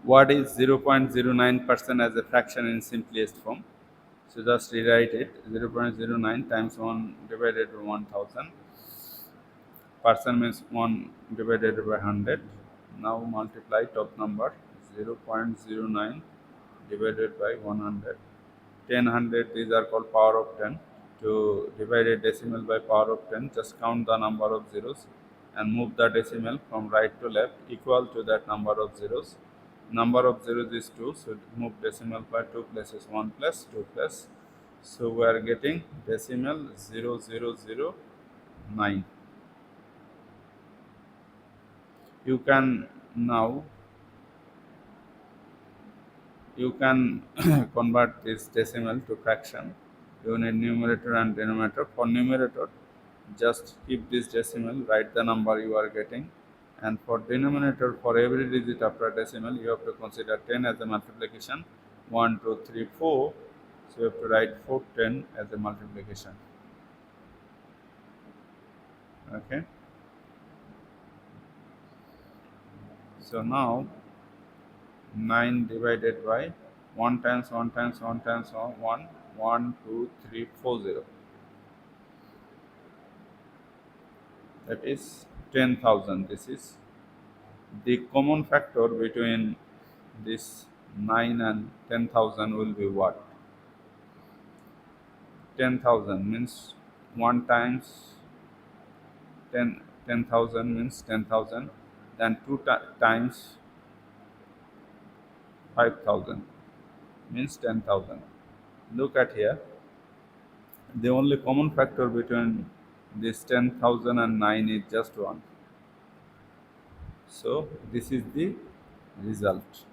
What is 0.09% as a fraction in simplest form? So just rewrite it. 0.09 times 1 divided by 1000. Percent means 1 divided by 100. Now multiply top number. 0.09 divided by 100. 10 these are called power of 10. To divide a decimal by power of 10, just count the number of zeros and move the decimal from right to left equal to that number of zeros. Number of zeros is 2, so move decimal by 2 places, 1 plus 2 plus. So we are getting decimal 0009. You can now you can convert this decimal to fraction. You need numerator and denominator. For numerator, just keep this decimal, write the number you are getting, and for denominator, for every digit after decimal, you have to consider 10 as a multiplication. 1 2 3 4, so you have to write 410 as a multiplication. Okay, so now 9 divided by 1 times 1 times 1 times 1, 1 2 3 4 0, that is 10,000. This is the common factor between this 9 and 10,000 will be what? 10,000 means 1 times 10,000 means 10,000, then 2 times 5,000 means 10,000. Look at here, the only common factor between this 10,000 and 9 is just 1. So this is the result.